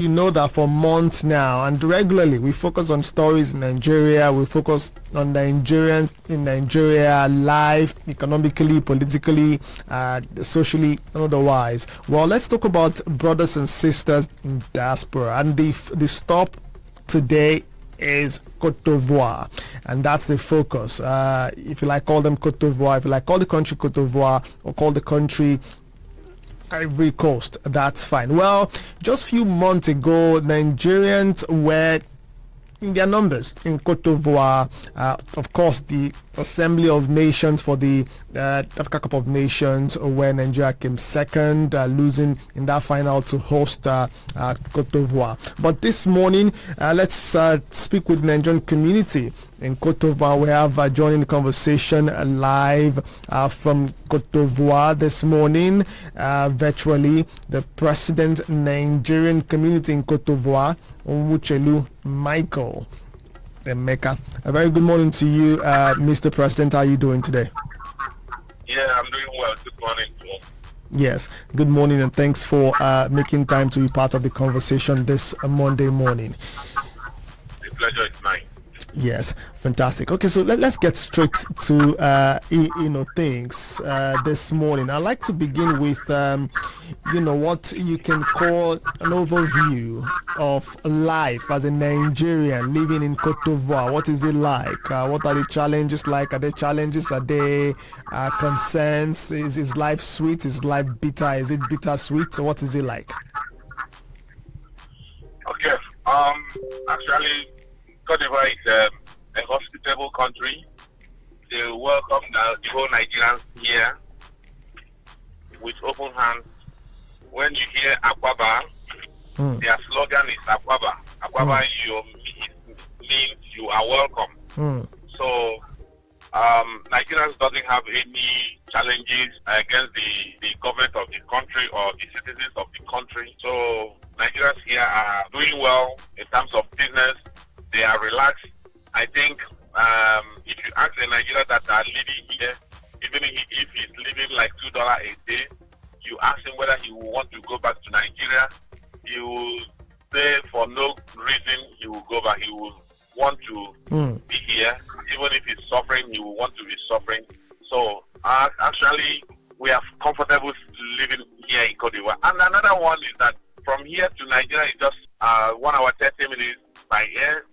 You know that for months now, and regularly we focus on stories in Nigeria. We focus on Nigerians in Nigeria, life, economically, politically, socially, and otherwise. Well, let's talk about brothers and sisters in diaspora. And the stop today is Cote D'Ivoire, and that's the focus. If you like, call them Cote D'Ivoire. If you like, call the country Cote D'Ivoire, or call the country Ivory Coast, that's fine. Well, just a few months ago, Nigerians were in their numbers in Cote d'Ivoire. Of course, the Assembly of Nations for the Africa Cup of Nations, where Nigeria came second, losing in that final to host Cote d'Ivoire. But this morning, let's speak with the Nigerian community in Cote d'Ivoire. We have joining the conversation live from Cote d'Ivoire this morning, virtually, the President, Nigerian Community in Cote d'Ivoire, Onwuchelu Michael Emeka. A very good morning to you, Mr. President. How are you doing today? Yeah, I'm doing well. Good morning to all. Yes, good morning, and thanks for making time to be part of the conversation this Monday morning. The pleasure is mine. Yes, fantastic. Okay, so let's get straight to things this morning. I'd like to begin with what you can call an overview of life as a Nigerian living in Cote d'Ivoire. What is it like? What are the challenges like? Are there challenges? Are there concerns? Is life sweet? Is life bitter? Is it bittersweet? So what is it like? Okay. Actually, Cote d'Ivoire is a hospitable country. They welcome the whole Nigerians here with open hands. When you hear Akwaba, their slogan is Akwaba. Akwaba means you are welcome. So Nigerians doesn't have any challenges against the government of the country or the citizens of the country. So Nigerians here are doing well in terms of business. They are relaxed. I think if you ask the Nigerians that are living here, even if he's living like $2 a day, you ask him whether he will want to go back to Nigeria, he will say for no reason he will go back. He will want to be here. Even if he's suffering, he will want to be suffering. So actually, we are comfortable living here in Cote d'Ivoire. And another one is that from here to Nigeria is just 1 hour 30 minutes by air.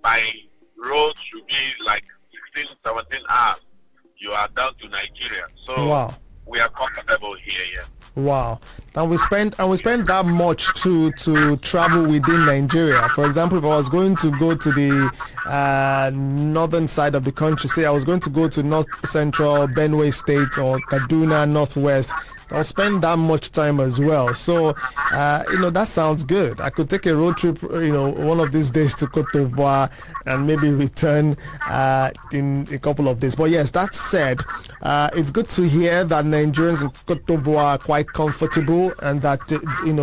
By road should be like 16, 17 hours. You are down to Nigeria. So wow. We are comfortable here, yeah. Wow. And we spend that much to travel within Nigeria. For example, if I was going to go to the northern side of the country, say I was going to go to North Central Benue State or Kaduna Northwest, I'll spend that much time as well. So, that sounds good. I could take a road trip, one of these days to Cote d'Ivoire and maybe return in a couple of days. But yes, that said, it's good to hear that Nigerians in Cote d'Ivoire are quite comfortable and that,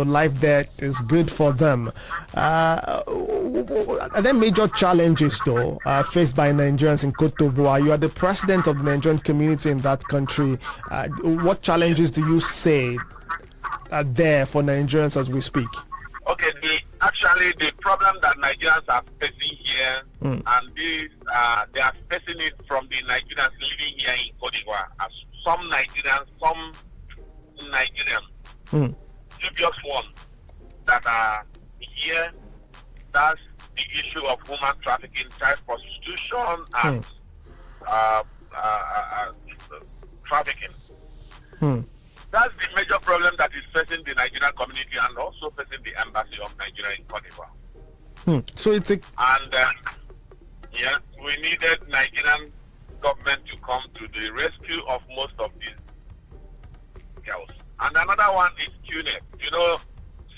life there is good for them. Are there major challenges, though, faced by Nigerians in Cote d'Ivoire? You are the president of the Nigerian community in that country. What challenges do you say are there for Nigerians as we speak? Okay, the problem that Nigerians are facing here, and this they are facing it from the Nigerians living here in Cote d'Ivoire. As some Nigerians, dubious ones that are here, that's the issue of human trafficking, child prostitution, and trafficking. That's the major problem that is facing the Nigerian community and also facing the embassy of Nigeria in Cote d'Ivoire. So it's a... And we needed Nigerian government to come to the rescue of most of these girls. And another one is QNET.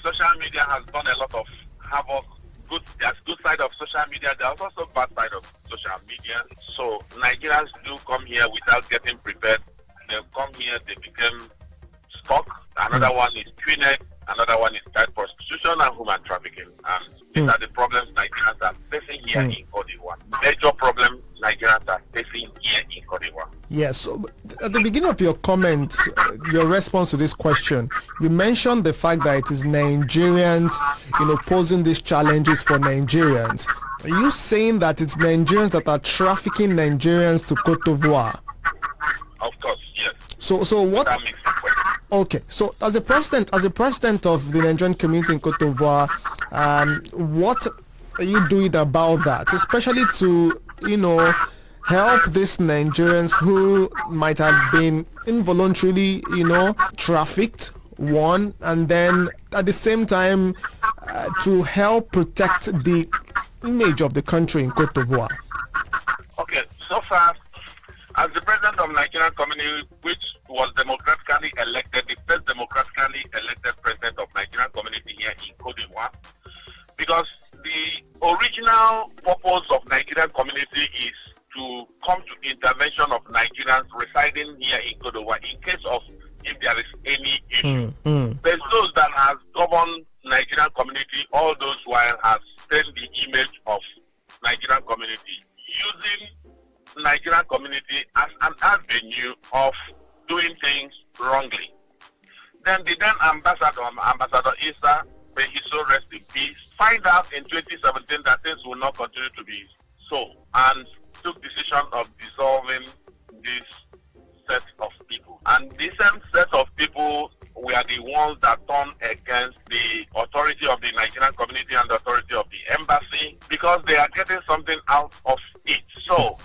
Social media has done a lot of havoc. There's good side of social media. There's also bad side of social media. So Nigerians do come here without getting prepared. They come here, they become stuck. Another one is QNET. Another one is child prostitution and human trafficking. And these are the problems Nigerians are facing here in Cote d'Ivoire. Major problem Nigerians are facing here in Cote d'Ivoire. Yes. So at the beginning of your comments, your response to this question, you mentioned the fact that it is Nigerians, posing these challenges for Nigerians. Are you saying that it's Nigerians that are trafficking Nigerians to Cote d'Ivoire? Of course, yes. So what? That makes sense. Okay, so as a president of the Nigerian community in Cote d'Ivoire, what are you doing about that, especially to help these Nigerians who might have been involuntarily trafficked, one, and then at the same time to help protect the image of the country in Cote d'Ivoire? Okay, so far, as the president of Nigerian Community, which was democratically elected, the first democratically elected president of Nigerian Community here in Cote d'Ivoire, because the original purpose of Nigerian Community is to come to intervention of Nigerians residing here in Cote d'Ivoire in case of if there is any issue. There's those that has governed Nigerian Community all those while has stained the image of Nigerian Community, using Nigerian Community as an avenue of doing things wrongly. Then the then Ambassador Issa, may he so rest in peace, find out in 2017 that things will not continue to be so, and took decision of dissolving this set of people. And this same set of people were the ones that turned against the authority of the Nigerian Community and the authority of the embassy because they are getting something out of it. So,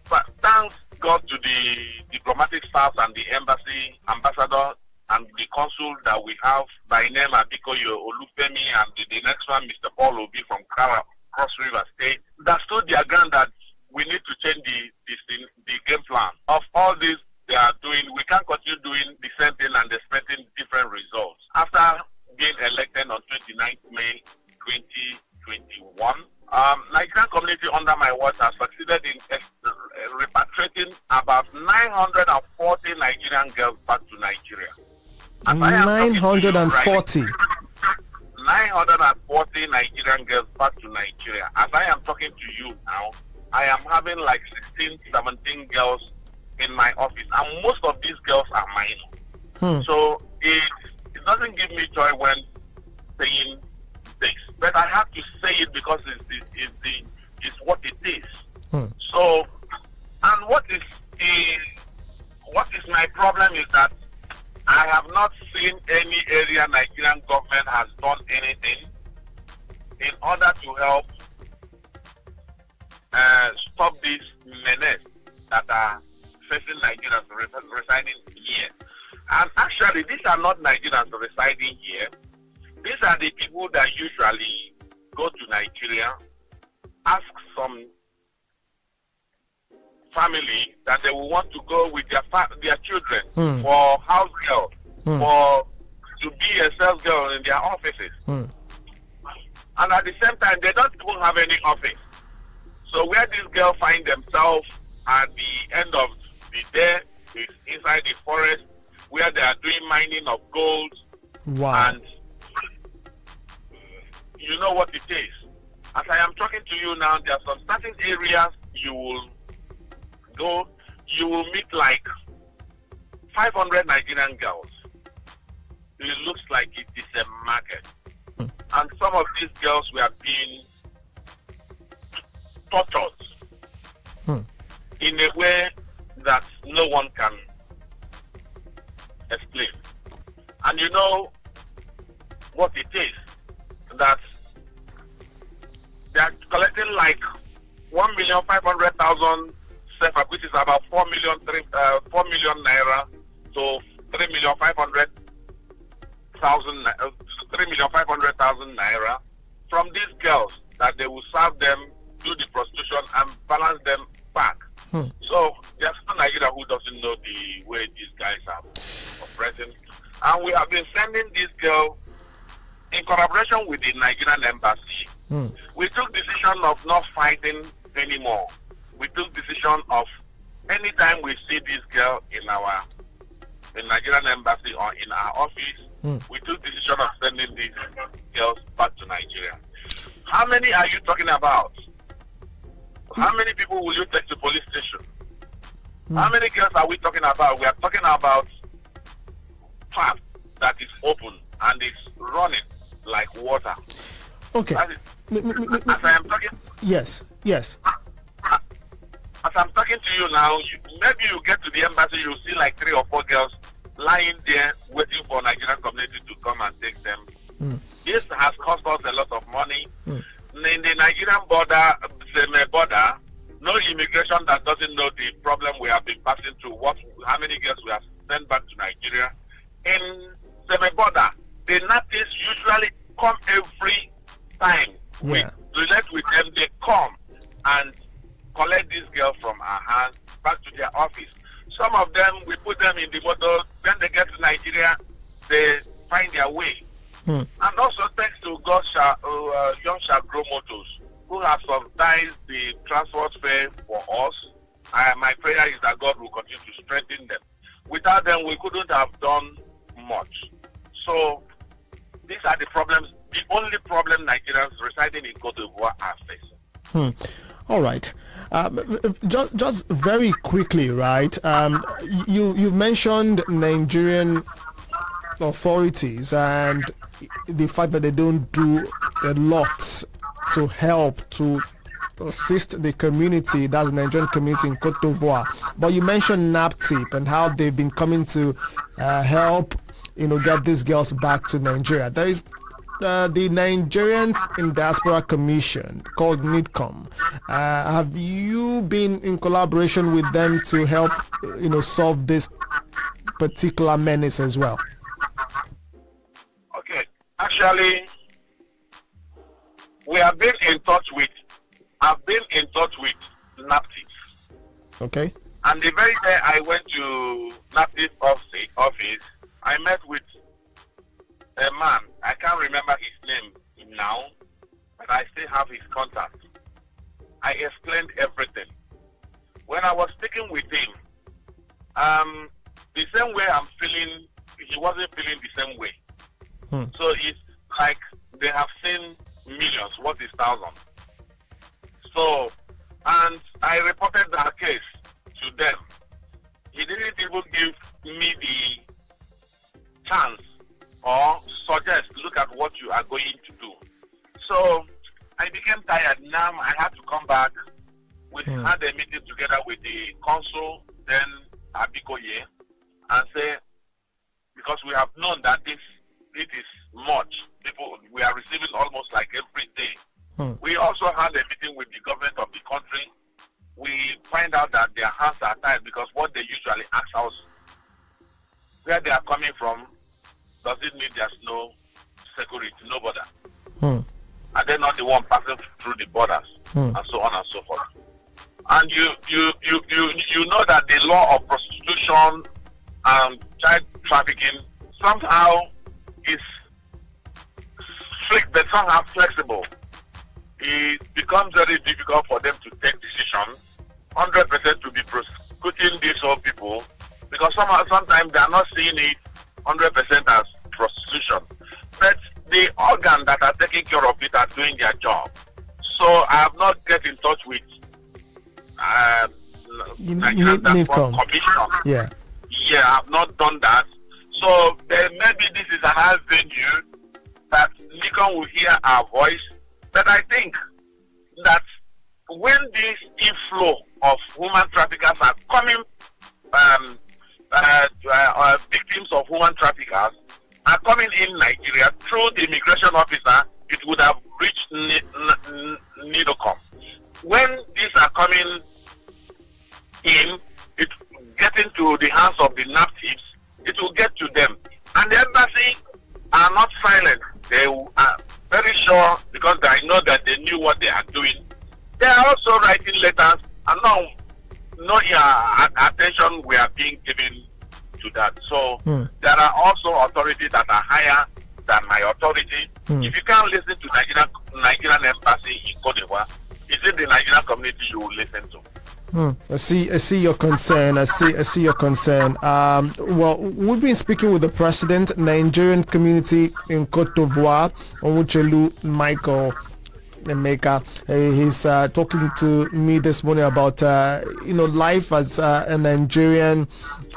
but thanks God to the diplomatic staff and the embassy, ambassador, and the consul that we have by name Abikoyo Olufemi, and the next one, Mr. Paul Obi from Cross River State, that stood their ground that we need to change the game plan. Of all this they are doing, we can't continue doing the same thing and expecting different results. After being elected on 29th May 2021, Nigerian Community under my watch has succeeded in repatriating about 940 Nigerian girls back to Nigeria. 940. 940 Nigerian girls back to Nigeria. As I am talking to you now, I am having like 16, 17 girls in my office, and most of these girls are minor. So it doesn't give me joy when saying this, but I have to say it because it's what it is. So, and what is my problem is that I have not seen any area Nigerian government has done anything in order to help stop these menace that are facing Nigerians residing here. And actually, these are not Nigerians residing here. These are the people that usually go to Nigeria, ask some family that they will want to go with their children for house girl, for to be a sales girl in their offices. And at the same time, they don't even have any office. So where these girls find themselves at the end of the day is inside the forest where they are doing mining of gold. Wow. And you know what it is. As I am talking to you now, there are some certain areas you will go, you will meet like 500 Nigerian girls. It looks like it is a market. And some of these girls were being tortured in a way that no one can explain. And you know what it is, that they are collecting like 1,500,000 CFA, which is about 4 million naira to 3,500,000 naira from these girls, that they will serve them, do the prostitution, and balance them back. So there's no Nigeria who doesn't know the way these guys are operating. And we have been sending this girl in collaboration with the Nigerian embassy. We took decision of not fighting anymore. We took decision of anytime we see this girl in Nigerian embassy or in our office, we took decision of sending these girls back to Nigeria. How many are you talking about? How many people will you take to police station? How many girls are we talking about? We are talking about path that is open and is running. water. Okay. As I am talking, Yes. as I'm talking to you now, maybe you get to the embassy, you see like 3 or 4 girls lying there waiting for Nigerian community to come and take them. This has cost us a lot of money. In the Nigerian border, no immigration that doesn't know the problem we have been passing through, how many girls we have sent back to Nigeria. In the border, the natives usually come every time. We relate with them, they come and collect these girls from our hands back to their office. Some of them, we put them in the motor, when they get to Nigeria, they find their way. And also thanks to Young Shall Grow Motors, who have subsidized the transport fare for us. My prayer is that God will continue to strengthen them. Without them, we couldn't have done much. So these are the problems, the only problem Nigerians residing in Cote D'Ivoire are facing. All right. Just very quickly, right? You mentioned Nigerian authorities and the fact that they don't do a lot to help to assist the community, that's the Nigerian community in Cote d'Ivoire. But you mentioned NAPTIP and how they've been coming to help, get these girls back to Nigeria. There is the Nigerians in Diaspora Commission called NIDCOM. Have you been in collaboration with them to help, solve this particular menace as well? Okay, actually, I've been in touch with NAPTIP. Okay. And the very day I went to NAPTIP office, I met with a man. I can't remember his name now, but I still have his contact. I explained everything. When I was speaking with him, the same way I'm feeling, he wasn't feeling the same way. So it's like they have seen millions, what is thousands? So, and I reported that case to them. He didn't even give me the chance or suggest, look at what you are going to do. So I became tired. Now I had to come back. We had a meeting together with the consul, then Abikoye, and say, because we have known that it is much. People, we are receiving almost like every day. We also had a meeting with the government of the country. We find out that their hands are tied because what they usually ask us, where they are coming from, does it mean there's no security, no border? Are they not the one passing through the borders, and so on and so forth? And you know that the law of prostitution and child trafficking somehow is but somehow flexible. It becomes very difficult for them to take decisions 100% to be prosecuting these old people, because sometimes they are not seeing it 100% as prostitution. But the organ that are taking care of it are doing their job. So I have not get in touch with Nigerian Diaspora Commission. Yeah, I have not done that. So then maybe this is another venue that Nikon will hear our voice. But I think that when this inflow of human traffickers are coming, victims of human traffickers are coming in Nigeria through the immigration officer, it would have reached NIDCOM. When these are coming in, it getting to the hands of the NAPTIPs, it will get to them. And the embassy are not silent. They are very sure, because I know that they knew what they are doing. They are also writing letters, and no attention we are being given to that. So there are also authorities that are higher than my authority. If you can't listen to Nigerian embassy in Cote d'Ivoire, is it the Nigerian community you will listen to? I see your concern. I see your concern. Well, we've been speaking with the president, Nigerian Community in Cote d'Ivoire, Onwuchelu Michael Emeka. He's talking to me this morning about life as a Nigerian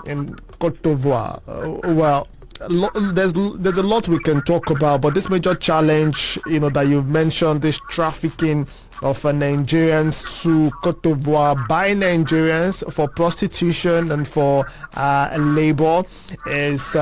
in Cote d'Ivoire. Well, there's a lot we can talk about, but this major challenge, that you've mentioned, this trafficking of Nigerians to Cote d'Ivoire by Nigerians for prostitution and for labor is,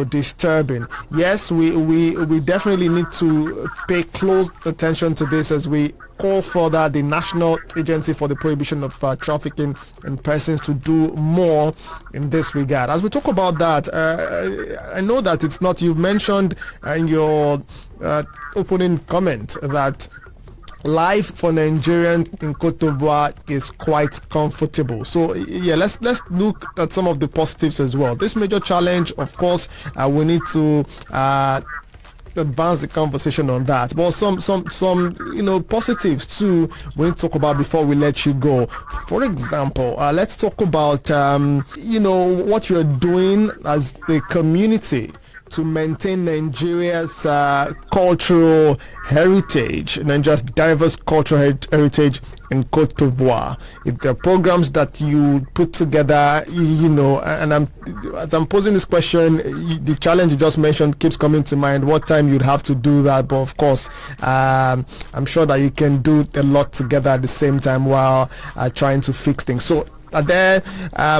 disturbing. Yes, we definitely need to pay close attention to this as we call further the National Agency for the Prohibition of Trafficking in Persons to do more in this regard. As we talk about that, I know that it's not, you've mentioned in your opening comment that life for Nigerians in Cote d'Ivoire is quite comfortable. So yeah, let's look at some of the positives as well. This major challenge, of course, we need to advance the conversation on that. But some positives too we need to talk about before we let you go. For example, let's talk about what you're doing as the community to maintain Nigeria's cultural heritage, Nigeria's diverse cultural heritage in Cote d'Ivoire. If there are programs that you put together, and as I'm posing this question, the challenge you just mentioned keeps coming to mind, what time you'd have to do that. But of course, I'm sure that you can do a lot together at the same time while trying to fix things. So are there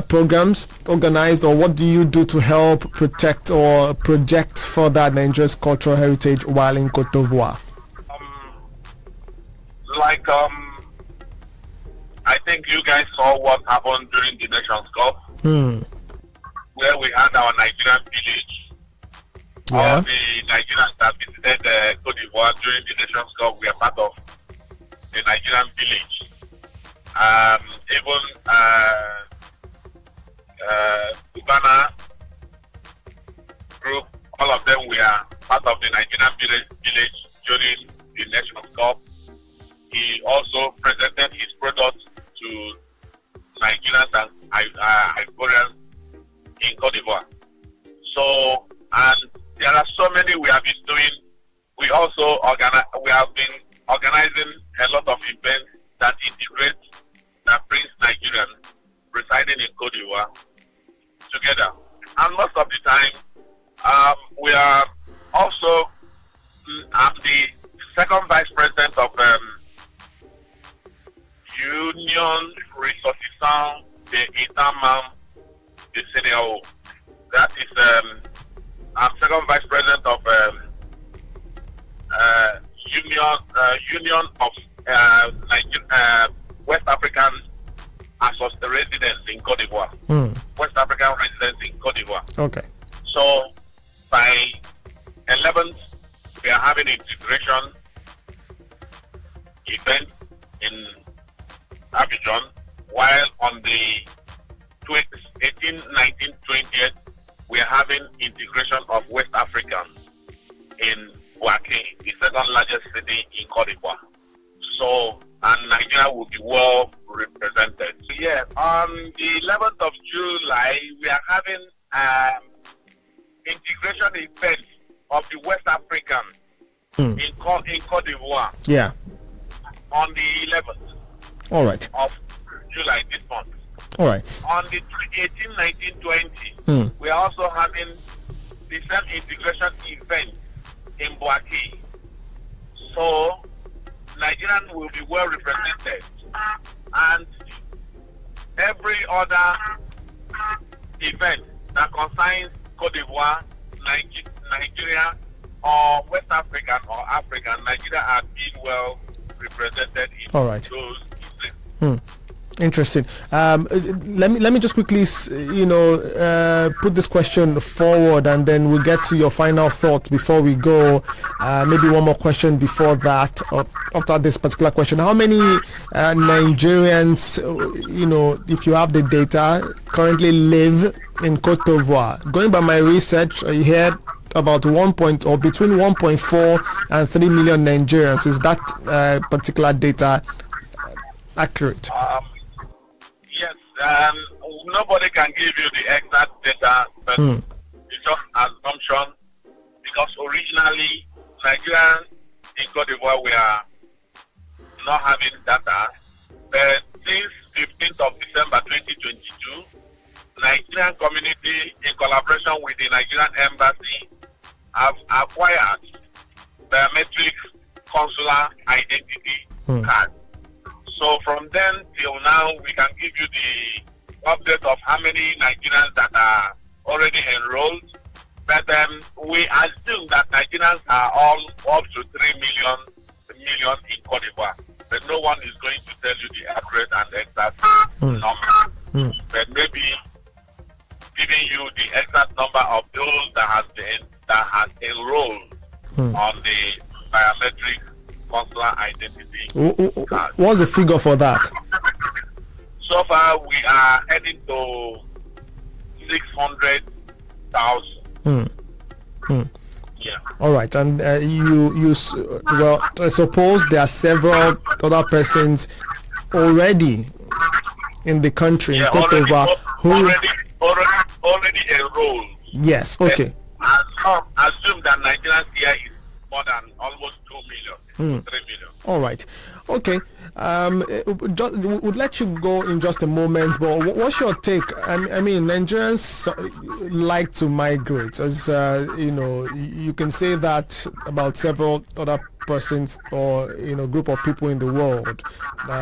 programs organized, or what do you do to help protect or project further Nigeria's cultural heritage while in Cote d'Ivoire? I think you guys saw what happened during the Nations Cup, where we had our Nigerian village. Yeah. All the Nigerians that visited Cote d'Ivoire during the Nations Cup were part of the Nigerian village. Even Cubana group, all of them were part of the Nigerian village during the Nations Cup. He also presented his products to Nigerians and Ivorians in Cote d'Ivoire. So, and there are so many we have been doing. We also we have been organizing a lot of events that integrate, that brings Nigerians residing in Cote d'Ivoire together. And most of the time, we are also, I'm the second vice president of Union Ressortissant de État-Membre de CEDEAO. That is, I'm second vice president of Union of West African residents in Cote d'Ivoire. West African residents in Cote d'Ivoire. Okay. So by 11th, we are having integration event in Abidjan, while on the 18, 19, 20th, we are having integration of West Africans in Bouaké, the second largest city in Cote d'Ivoire. So, and Nigeria will be well represented. Yeah, on the 11th of July, we are having integration event of the West Africans in Cote d'Ivoire. Yeah. On the 11th. All right. Of July this month. All right. On the 18, 19, 20, we are also having the same integration event in Bouaké. So, Nigerians will be well represented. And every other event that concerns Cote d'Ivoire, Nigeria, or West African or African, Nigeria are being well represented in those events. Interesting. Let me just quickly, put this question forward, and then we'll get to your final thoughts before we go. Maybe one more question before that, or after this particular question. How many Nigerians, if you have the data, currently live in Cote d'Ivoire? Going by my research, I heard about between 1.4 and 3 million Nigerians. Is that particular data accurate? Yes, nobody can give you the exact data, but it's just assumption, because originally Nigerians in Cote d'Ivoire were not having data, but since 15th of December 2022, Nigerian Community, in collaboration with the Nigerian Embassy, have acquired biometric consular identity card. So from then till now, we can give you the update of how many Nigerians that are already enrolled. But we assume that Nigerians are all up to 3 million in Cote d'Ivoire. But no one is going to tell you the accurate and exact number. But maybe giving you the exact number of those that has enrolled on the biometric consular identity card. What's the figure for that? So far, we are heading to 600,000. Yeah. All right, and well, I suppose there are several other persons already in the country in Cote d'Ivoire who already enrolled. Yes. Okay. Assume that Nigerians here is more than almost 2 million, 3 million. All right. Okay. We'll let you go in just a moment, but what's your take? I mean, Nigerians like to migrate, as you can say that about several other persons or group of people in the world,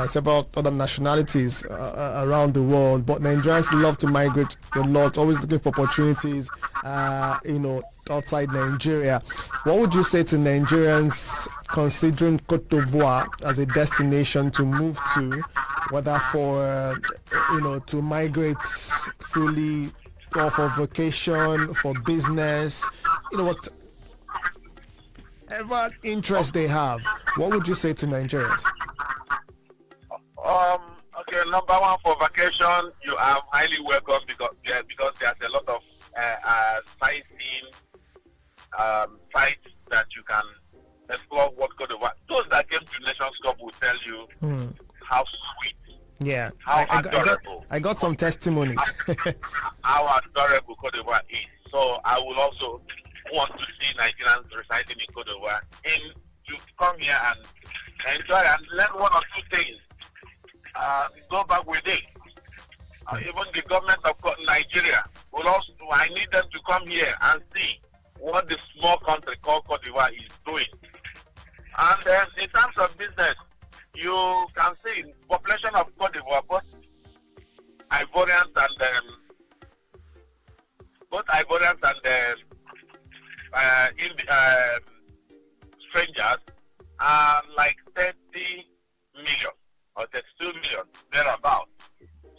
several other nationalities around the world. But Nigerians love to migrate a lot, always looking for opportunities, outside Nigeria. What would you say to Nigerians considering Cote d'Ivoire as a destination to move to, whether for to migrate fully or for vacation, for business, whatever interest they have? What would you say to Nigerians? Okay, number one, for vacation, you are highly welcome because there's a lot of sightseeing sites that you can explore. What Cote d'Ivoire. Those that came to Nations Cup will tell you how sweet, yeah, how adorable. I got some testimonies. How adorable Cote d'Ivoire is. So I will also want to see Nigerians residing in Cote d'Ivoire to come here and enjoy and learn one or two things. Go back with it. Even the government of Nigeria will also. I need them to come here and see what the small country called Cote d'Ivoire is doing. And in terms of business, you can see population of Cote d'Ivoire, both Ivorians and strangers are like 30 million or 32 million thereabout.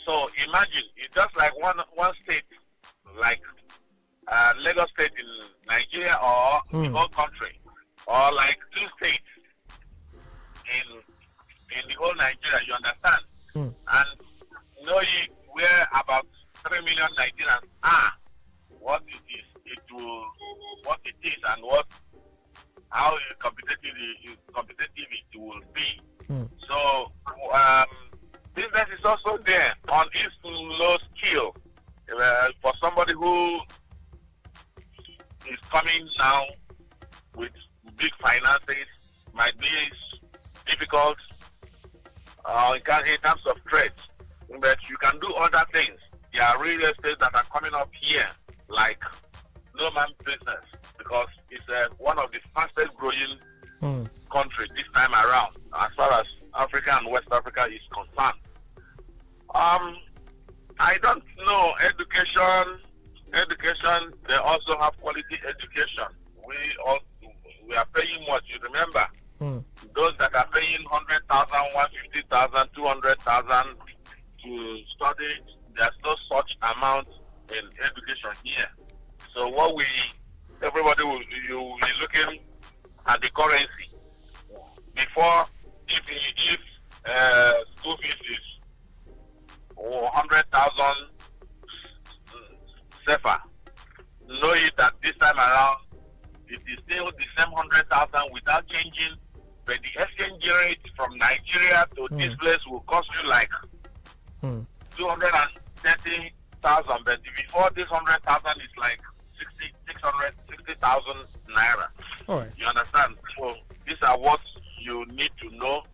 So imagine it's just like one state, like Lagos State in Nigeria, or the whole country, or like two states in the whole Nigeria. You understand? And knowing where about 3 million Nigerians are, what it is, and how competitive it will be. So business is also there on its low skill for somebody who is coming now with big finances. Might be difficult in terms of trade, but you can do other things. There are real estate that are coming up here like no man's business, because it's one of the fastest growing countries this time around as far as Africa and West Africa is concerned. I don't know education. They also have quality education. We are paying what you remember. Those that are paying 100,000, 150,000, 200,000 to study, there's no such amount in education here. So everybody will be looking at the currency. Before, if school fees is 100,000 CFA, know it that this time around it is still the same 100,000 without changing, but the exchange rate from Nigeria to this place will cost you like 230,000. But before this 100,000 is like 60,000 naira. All right. You understand? So these are what you need to know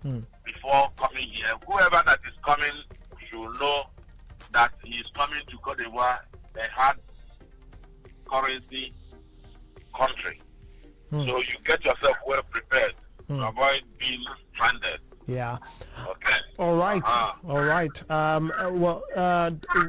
before coming here. Whoever that is coming should know that he is coming coming to Cote d'Ivoire a hard currency country. So you get yourself well prepared to avoid being stranded. Yeah. Okay. All right. All right.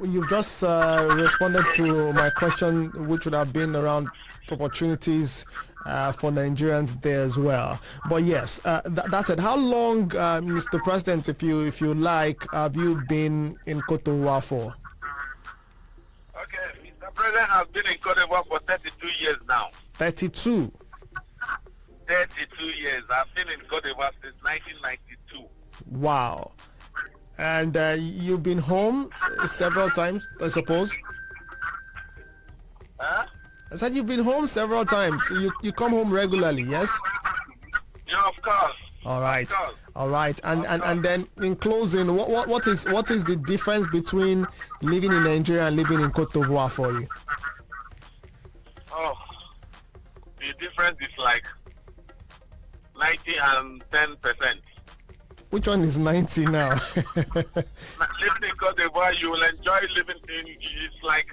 You've just responded to my question, which would have been around opportunities for Nigerians there as well. But yes, that's it. How long, Mr. President, if you like, have you been in Cote d'Ivoire for? Okay, Mr. President has been in Cote d'Ivoire for 32 years now. 32. 32 years. I've been in Cote d'Ivoire since 1992. Wow. And you've been home several times, I suppose? Huh? I said you've been home several times. You come home regularly, yes? Yeah, of course. All right. Of course. All right. And then in closing, what is the difference between living in Nigeria and living in Cote d'Ivoire for you? Oh, the difference is like 90 and 10%. Which one is 90 now? Living in Cote d'Ivoire, you will enjoy living in. It's like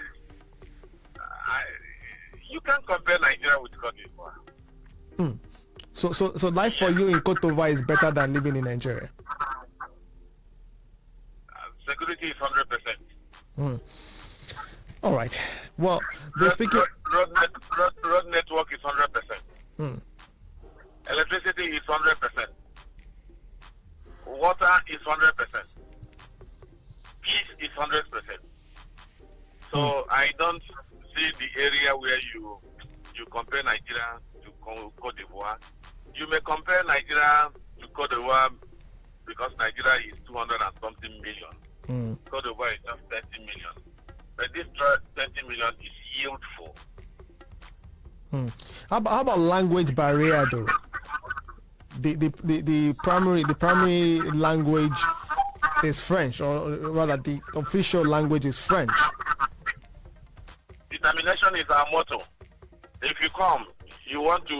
you can't compare Nigeria with Cote d'Ivoire. So life for you in Cote d'Ivoire is better than living in Nigeria. Security is 100%. All right. Well, they're speaking. Road network is 100%. Electricity is 100%. Water is 100%. Peace is 100%. So I don't see the area where you compare Nigeria to Cote d'Ivoire. You may compare Nigeria to Cote d'Ivoire because Nigeria is 200 and something million. Cote d'Ivoire is just 30 million. But this 30 million is yieldful. How about language barrier though? The primary language is French, or rather the official language is French. Determination is our motto. If you come, you want to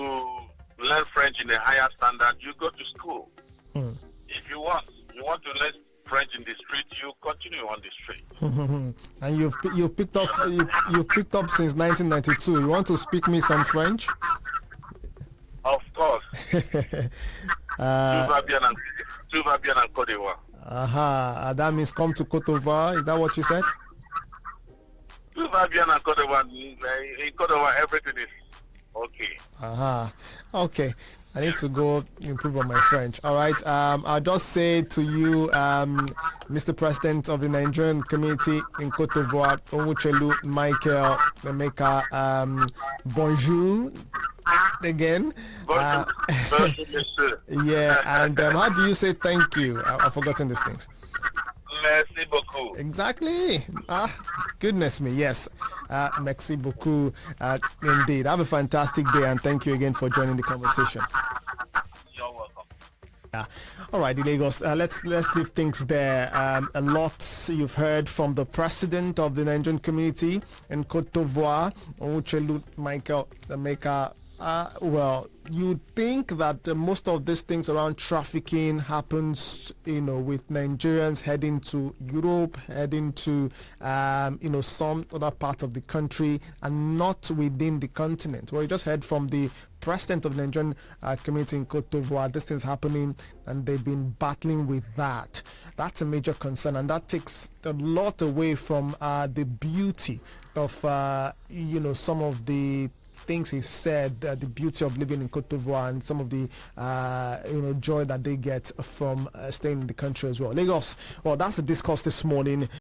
learn French in a higher standard, you go to school. If you want to learn French in the street, you continue on the street. And you've picked up since 1992. You want to speak me some French? Of course. Tout va bien en Cote d'Ivoire. That means come to Cote d'Ivoire. Is that what you said? Tout va bien en Cote d'Ivoire. In Cote d'Ivoire, everything is okay. Okay. I need to go improve on my French. All right. I'll just say to you, Mr. President of the Nigerian Community in Cote d'Ivoire, Onwuchelu Michael Emeka, bonjour again. Bonjour, yeah. And how do you say thank you? I've forgotten these things. Merci beaucoup. Exactly. Goodness me. Yes. Merci beaucoup. Indeed. Have a fantastic day, and thank you again for joining the conversation. You're welcome. Yeah. All right, Lagos. Let's leave things there. A lot you've heard from the president of the Nigerian Community in Cote d'Ivoire, Onwuchelu Michael Emeka. Well, you'd think that most of these things around trafficking happens, with Nigerians heading to Europe, heading to, some other parts of the country, and not within the continent. Well, you just heard from the president of the Nigerian Community in Cote d'Ivoire. This thing's happening, and they've been battling with that. That's a major concern, and that takes a lot away from the beauty of, some of the things he said, the beauty of living in Cote d'Ivoire, and some of the joy that they get from staying in the country as well. Lagos, well, that's the discourse this morning.